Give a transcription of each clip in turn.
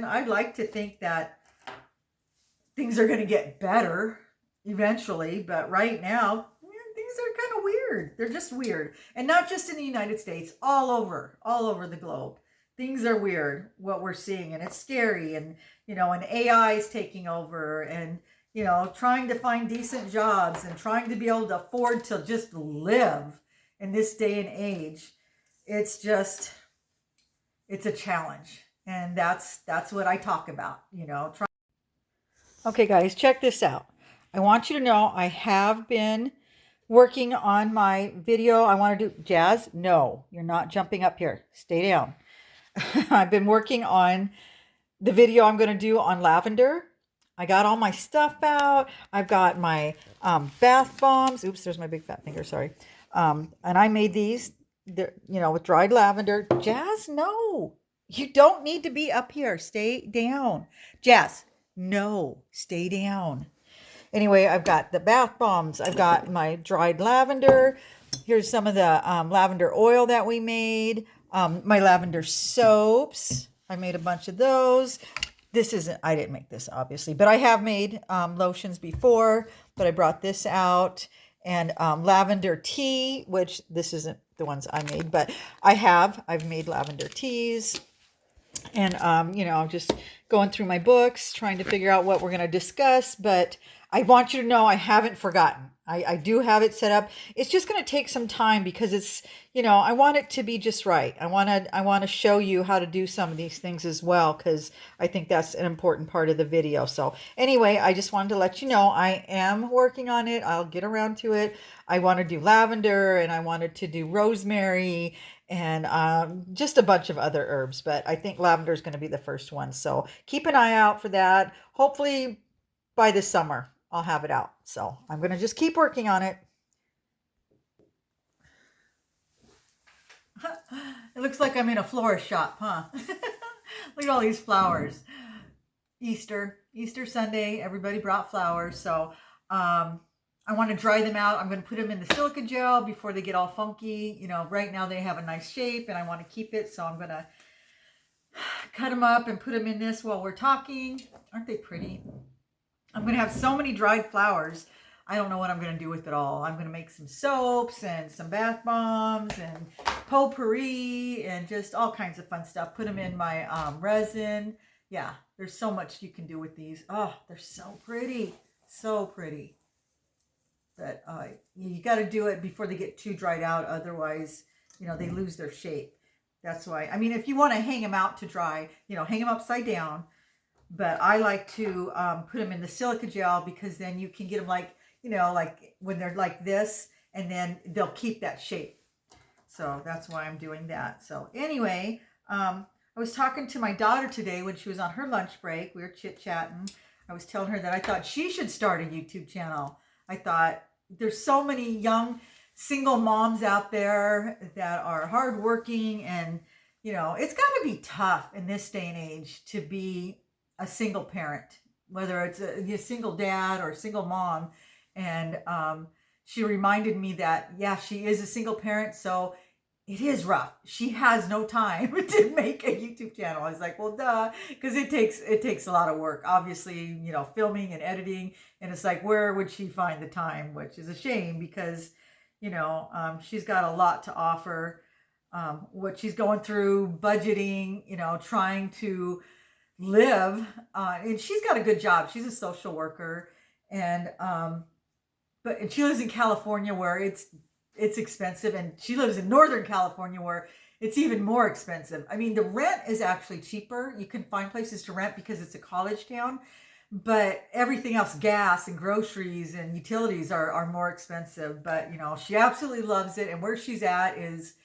I'd like to think that things are going to get better eventually, but right now, things are kind of weird. They're just weird. And not just in the United States, all over the globe. Things are weird, what we're seeing, and it's scary. And, and AI is taking over, and, trying to find decent jobs and trying to be able to afford to just live in this day and age. It's just, it's a challenge. And that's what I talk about, Okay, guys, check this out. I want you to know I have been working on my video. I want to do Jazz. No, you're not jumping up here. Stay down. I've been working on the video I'm going to do on lavender. I got all my stuff out. I've got my bath bombs. Oops, there's my big fat finger. Sorry. And I made these, with dried lavender. Jazz, no, you don't need to be up here. Stay down. Jazz, no, stay down. Anyway, I've got the bath bombs. I've got my dried lavender. Here's some of the lavender oil that we made. My lavender soaps. I made a bunch of those. I didn't make this obviously, but I have made lotions before, but I brought this out. And lavender tea, which this isn't the ones I made, but I've made lavender teas. And, just going through my books, trying to figure out what we're going to discuss. But I want you to know I haven't forgotten. I do have it set up. It's just going to take some time because it's, I want it to be just right. I want to show you how to do some of these things as well, because I think that's an important part of the video. So anyway, I just wanted to let you know I am working on it. I'll get around to it. I want to do lavender, and I wanted to do rosemary, and just a bunch of other herbs, but I think lavender is going to be the first one. So keep an eye out for that. Hopefully by this summer, I'll have it out. So I'm going to just keep working on it. It looks like I'm in a florist shop, huh? Look at all these flowers. Easter Sunday, everybody brought flowers. So, I want to dry them out. I'm going to put them in the silica gel before they get all funky. Right now they have a nice shape and I want to keep it. So I'm going to cut them up and put them in this while we're talking. Aren't they pretty? I'm going to have so many dried flowers. I don't know what I'm going to do with it all. I'm going to make some soaps and some bath bombs and potpourri and just all kinds of fun stuff. Put them in my resin. Yeah, there's so much you can do with these. Oh, they're so pretty. So pretty. But you got to do it before they get too dried out. Otherwise, they lose their shape. That's why. I mean, if you want to hang them out to dry, hang them upside down. But I like to put them in the silica gel because then you can get them like when they're like this, and then they'll keep that shape. So that's why I'm doing that. So anyway, I was talking to my daughter today when she was on her lunch break. We were chit-chatting. I was telling her that I thought she should start a YouTube channel. I thought there's so many young single moms out there that are hardworking, and it's got to be tough in this day and age to be a single parent, whether it's a single dad or a single mom. And she reminded me that, yeah, she is a single parent, so it is rough. She has no time to make a YouTube channel. I was like, well, duh, because it takes a lot of work, obviously, filming and editing. And it's like, where would she find the time? Which is a shame because, she's got a lot to offer. What she's going through, budgeting, trying to live, and she's got a good job. She's a social worker, and she lives in California where it's expensive, and she lives in Northern California where it's even more expensive. I mean, the rent is actually cheaper. You can find places to rent because it's a college town, but everything else, gas and groceries and utilities are more expensive. But she absolutely loves it, and where she's at is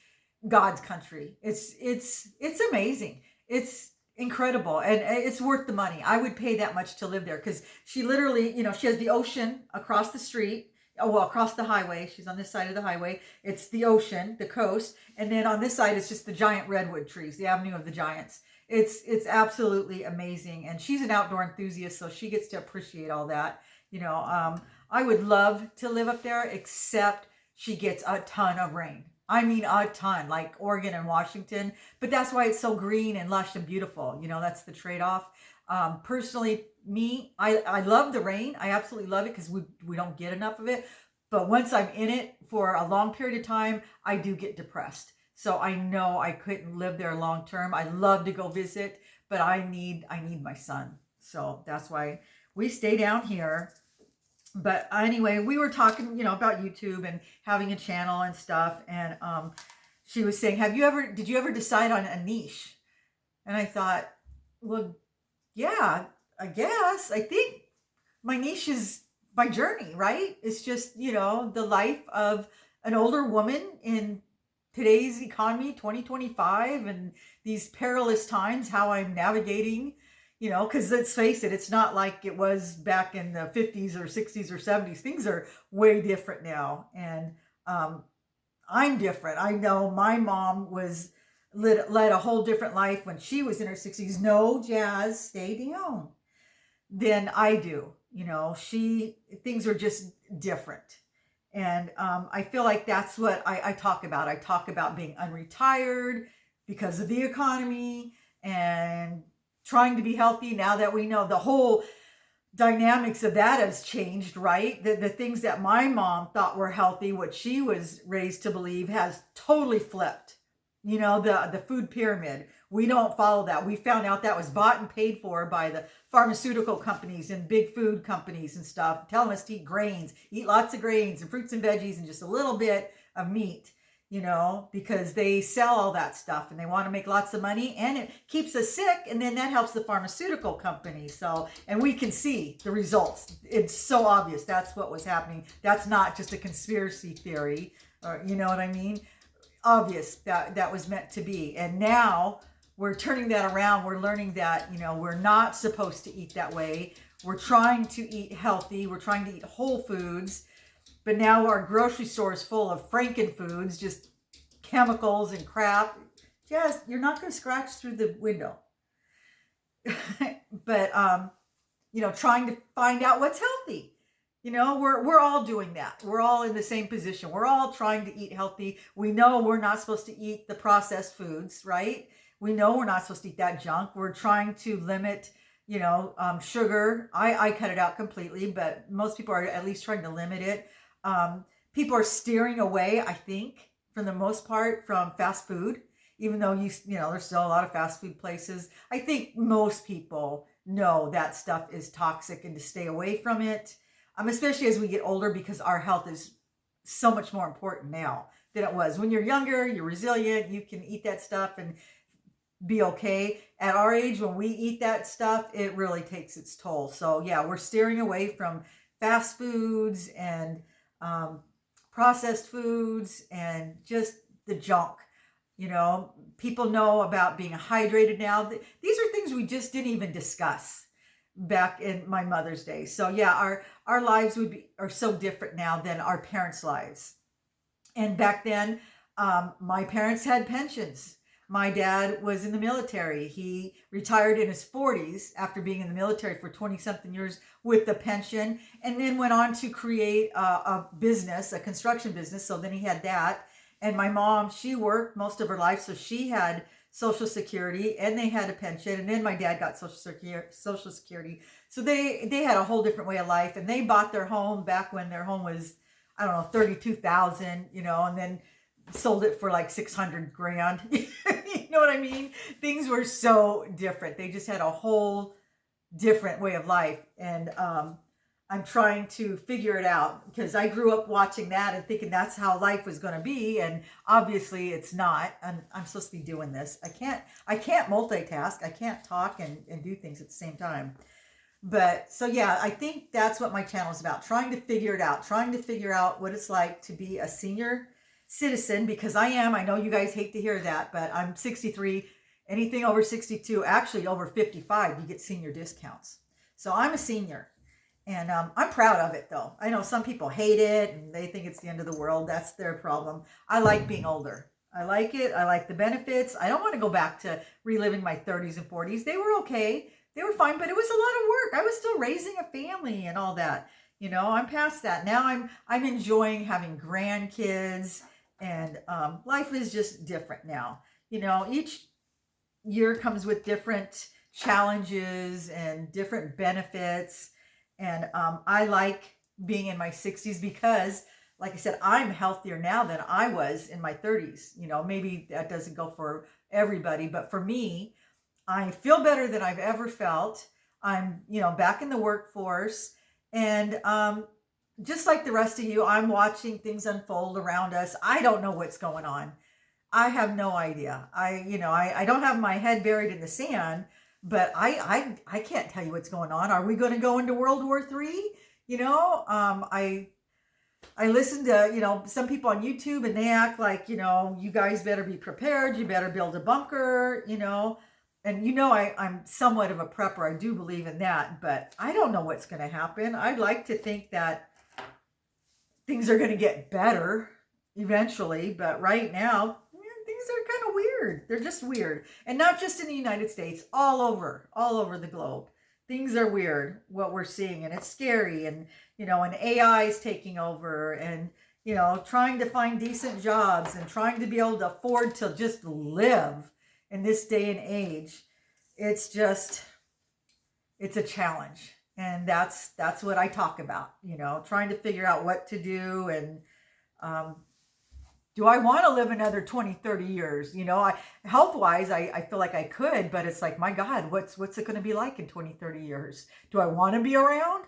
God's country. It's amazing. It's incredible, and it's worth the money. I would pay that much to live there because she literally, she has the ocean across the street. Oh, well, across the highway. She's on this side of the highway. It's the ocean, the coast, and then on this side it's just the giant redwood trees, the Avenue of the Giants. It's absolutely amazing, and she's an outdoor enthusiast, so she gets to appreciate all that. I would love to live up there, except she gets a ton of rain. I mean, a ton, like Oregon and Washington. But that's why it's so green and lush and beautiful. You know, that's the trade-off. Personally, me, I love the rain. I absolutely love it because we don't get enough of it. But once I'm in it for a long period of time, I do get depressed. So I know I couldn't live there long term. I love to go visit, but I need my son. So that's why we stay down here. But anyway, we were talking, about YouTube and having a channel and stuff. And she was saying, did you ever decide on a niche? And I thought, well, yeah, I guess. I think my niche is my journey, right? It's just, the life of an older woman in today's economy, 2025, and these perilous times, how I'm navigating, because let's face it, it's not like it was back in the 50s or 60s or 70s. Things are way different now. And I'm different. I know my mom led a whole different life when she was in her 60s. No, Jazz, stay down. Than I do. Things are just different. And I feel like that's what I talk about. I talk about being unretired because of the economy and trying to be healthy now that we know the whole dynamics of that has changed, right? The things that my mom thought were healthy, what she was raised to believe, has totally flipped. The food pyramid. We don't follow that. We found out that was bought and paid for by the pharmaceutical companies and big food companies and stuff, telling us to eat grains, eat lots of grains and fruits and veggies and just a little bit of meat, because they sell all that stuff and they want to make lots of money and it keeps us sick. And then that helps the pharmaceutical companies. So, and we can see the results. It's so obvious. That's what was happening. That's not just a conspiracy theory, or, you know what I mean? Obvious that was meant to be. And now we're turning that around. We're learning that, we're not supposed to eat that way. We're trying to eat healthy. We're trying to eat whole foods. But now our grocery store is full of frankenfoods, just chemicals and crap. Jazz, you're not going to scratch through the window. But, trying to find out what's healthy. We're all doing that. We're all in the same position. We're all trying to eat healthy. We know we're not supposed to eat the processed foods, right? We know we're not supposed to eat that junk. We're trying to limit, sugar. I cut it out completely, but most people are at least trying to limit it. People are steering away, I think, for the most part, from fast food, even though, there's still a lot of fast food places. I think most people know that stuff is toxic and to stay away from it. Especially as we get older, because our health is so much more important now than it was. When you're younger, you're resilient, you can eat that stuff and be okay. At our age, when we eat that stuff, it really takes its toll. So yeah, we're steering away from fast foods and processed foods and just the junk. People know about being hydrated now. These are things we just didn't even discuss back in my mother's day. So yeah, our lives are so different now than our parents' lives. And back then, my parents had pensions. My dad was in the military. He retired in his 40s after being in the military for 20 something years with the pension, and then went on to create a business, a construction business. So then he had that. And my mom, she worked most of her life, so she had Social Security and they had a pension. And then my dad got Social Security. So they had a whole different way of life, and they bought their home back when their home was, I don't know, 32,000, and then sold it for like 600 grand. You know what I mean? Things were so different. They just had a whole different way of life. And I'm trying to figure it out, because I grew up watching that and thinking that's how life was going to be. And obviously it's not. And I'm supposed to be doing this. I can't multitask. I can't talk and do things at the same time. But so yeah, I think that's what my channel is about. Trying to figure it out. Trying to figure out what it's like to be a senior citizen, because I am. I know you guys hate to hear that, but I'm 63. Anything over 62, actually over 55, you get senior discounts. So I'm a senior. And I'm proud of it, though. I know some people hate it and they think it's the end of the world. That's their problem. I like being older. I like it. I like the benefits. I don't want to go back to reliving my 30s and 40s. They were okay. They were fine, but it was a lot of work. I was still raising a family and all that. I'm past that. Now I'm enjoying having grandkids And life is just different now. Each year comes with different challenges and different benefits. And I like being in my 60s because, like I said, I'm healthier now than I was in my 30s. Maybe that doesn't go for everybody, but for me, I feel better than I've ever felt. I'm, back in the workforce. And just like the rest of you, I'm watching things unfold around us. I don't know what's going on. I have no idea. I don't have my head buried in the sand, but I can't tell you what's going on. Are we going to go into World War III? I listen to, some people on YouTube, and they act like, you guys better be prepared. You better build a bunker, and I'm somewhat of a prepper. I do believe in that, but I don't know what's going to happen. I'd like to think that things are going to get better eventually, but right now, things are kind of weird. They're just weird. And not just in the United States, all over the globe. Things are weird, what we're seeing, and it's scary. And, and AI is taking over, and, trying to find decent jobs and trying to be able to afford to just live in this day and age. It's a challenge. And that's what I talk about, trying to figure out what to do. And do I want to live another 20, 30 years? Health-wise, I feel like I could, but it's like, my God, what's it going to be like in 20, 30 years? Do I want to be around?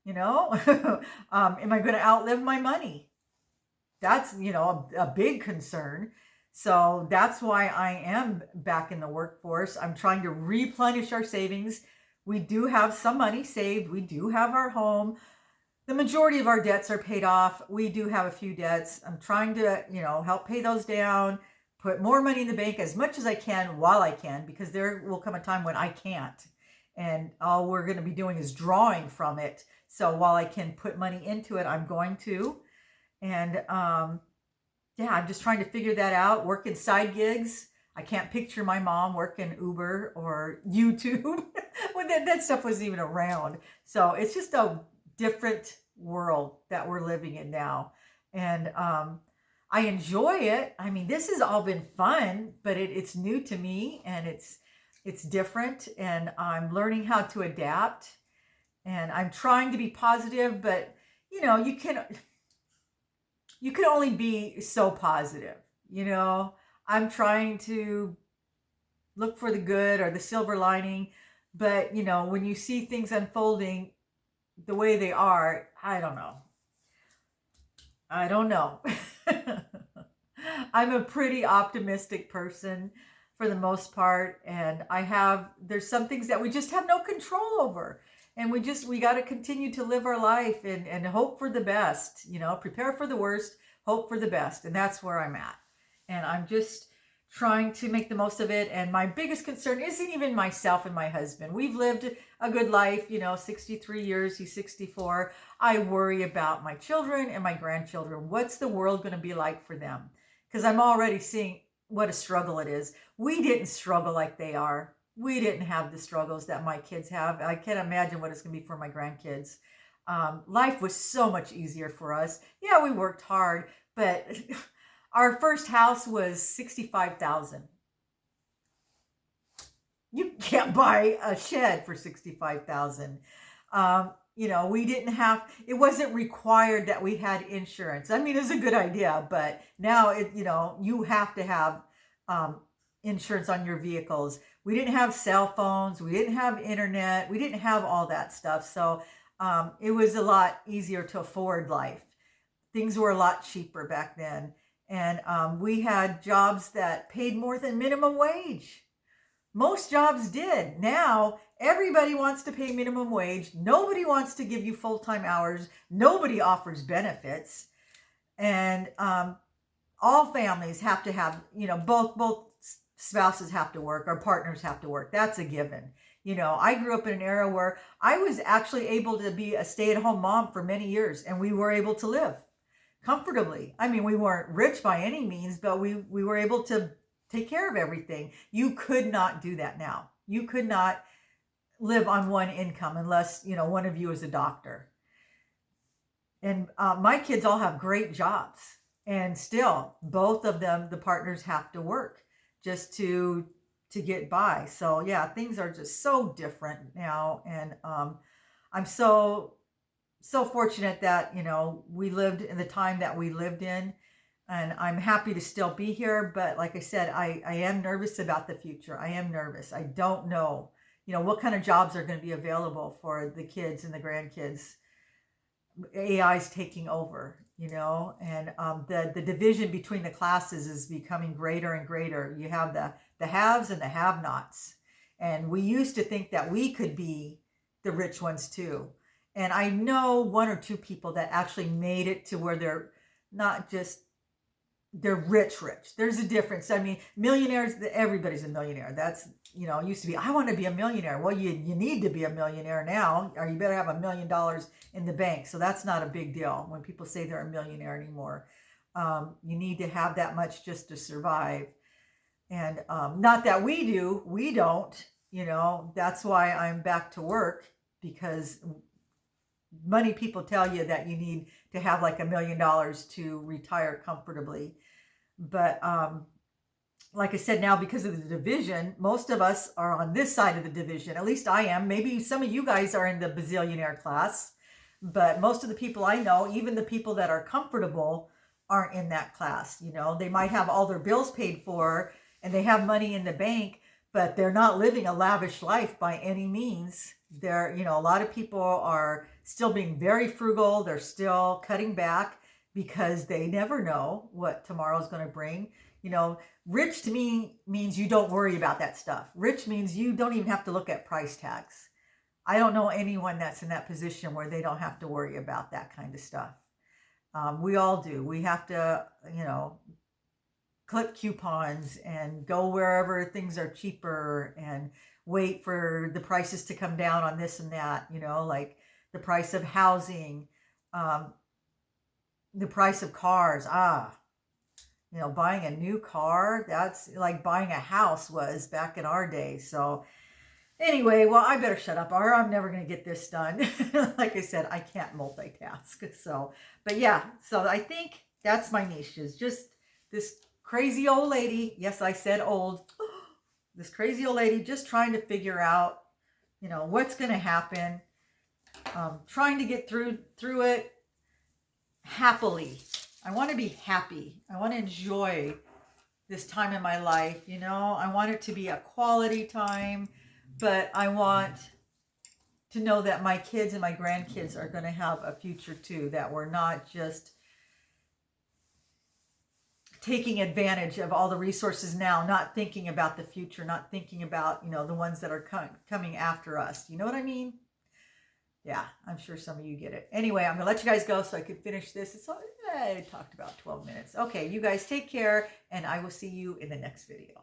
Am I going to outlive my money? That's, a big concern. So that's why I am back in the workforce. I'm trying to replenish our savings. We do have some money saved. We do have our home. The majority of our debts are paid off. We do have a few debts. I'm trying to, help pay those down, put more money in the bank as much as I can while I can, because there will come a time when I can't. And all we're going to be doing is drawing from it. So while I can put money into it, I'm going to. And I'm just trying to figure that out, working side gigs. I can't picture my mom working Uber or YouTube when that stuff wasn't even around. So it's just a different world that we're living in now. And I enjoy it. I mean, this has all been fun, but it's new to me, and it's different, and I'm learning how to adapt, and I'm trying to be positive, but you can only be so positive. I'm trying to look for the good or the silver lining, but when you see things unfolding the way they are, I don't know. I'm a pretty optimistic person for the most part, and there's some things that we just have no control over, and we got to continue to live our life and hope for the best, prepare for the worst, hope for the best. And that's where I'm at. And I'm just trying to make the most of it. And my biggest concern isn't even myself and my husband. We've lived a good life, 63 years, he's 64. I worry about my children and my grandchildren. What's the world going to be like for them? Because I'm already seeing what a struggle it is. We didn't struggle like they are. We didn't have the struggles that my kids have. I can't imagine what it's going to be for my grandkids. Life was so much easier for us. Yeah, we worked hard, but our first house was $65,000. You can't buy a shed for $65,000. We didn't have, it wasn't required that we had insurance. I mean, it's a good idea, but now you have to have insurance on your vehicles. We didn't have cell phones. We didn't have internet. We didn't have all that stuff. So it was a lot easier to afford life. Things were a lot cheaper back then. And we had jobs that paid more than minimum wage. Most jobs did. Now, everybody wants to pay minimum wage. Nobody wants to give you full-time hours. Nobody offers benefits. And all families have to have, both spouses have to work, or partners have to work. That's a given. I grew up in an era where I was actually able to be a stay-at-home mom for many years, and we were able to live comfortably. I mean, we weren't rich by any means, but we were able to take care of everything. You could not do that now. You could not live on one income unless, one of you is a doctor. And my kids all have great jobs. And still, both of them, the partners have to work just to get by. So yeah, things are just so different now. And I'm so fortunate that, we lived in the time that we lived in, and I'm happy to still be here. But like I said, I am nervous about the future. I am nervous. I don't know, what kind of jobs are going to be available for the kids and the grandkids. AI is taking over, and the division between the classes is becoming greater and greater. You have the haves and the have-nots, and we used to think that we could be the rich ones too. And I know one or two people that actually made it to where they're not just they're rich, rich. There's a difference. I mean, millionaires, everybody's a millionaire. That's, it used to be, I want to be a millionaire. Well, you need to be a millionaire now, or you better have $1 million in the bank. So that's not a big deal when people say they're a millionaire anymore. You need to have that much just to survive. And not that we don't, that's why I'm back to work, because money people tell you that you need to have like $1 million to retire comfortably. But like I said, now because of the division, most of us are on this side of the division. At least I am. Maybe some of you guys are in the bazillionaire class, but most of the people I know, even the people that are comfortable, aren't in that class. They might have all their bills paid for and they have money in the bank, but they're not living a lavish life by any means. A lot of people are still being very frugal. They're still cutting back because they never know what tomorrow's going to bring. Rich to me means you don't worry about that stuff. Rich means you don't even have to look at price tags. I don't know anyone that's in that position where they don't have to worry about that kind of stuff. We all do. We have to, clip coupons and go wherever things are cheaper and wait for the prices to come down on this and that, like the price of housing, the price of cars. Buying a new car, that's like buying a house was back in our day. So anyway, well, I better shut up, or I'm never going to get this done. Like I said, I can't multitask. So, but yeah, so I think that's my niche, is just this crazy old lady. Yes, I said old. This crazy old lady just trying to figure out, what's going to happen. Trying to get through it happily. I want to be happy. I want to enjoy this time in my life. I want it to be a quality time, but I want to know that my kids and my grandkids are going to have a future too, that we're not just taking advantage of all the resources now, not thinking about the future, not thinking about, the ones that are coming after us. You know what I mean? Yeah, I'm sure some of you get it. Anyway, I'm going to let you guys go so I can finish this. I talked about 12 minutes. Okay, you guys take care, and I will see you in the next video.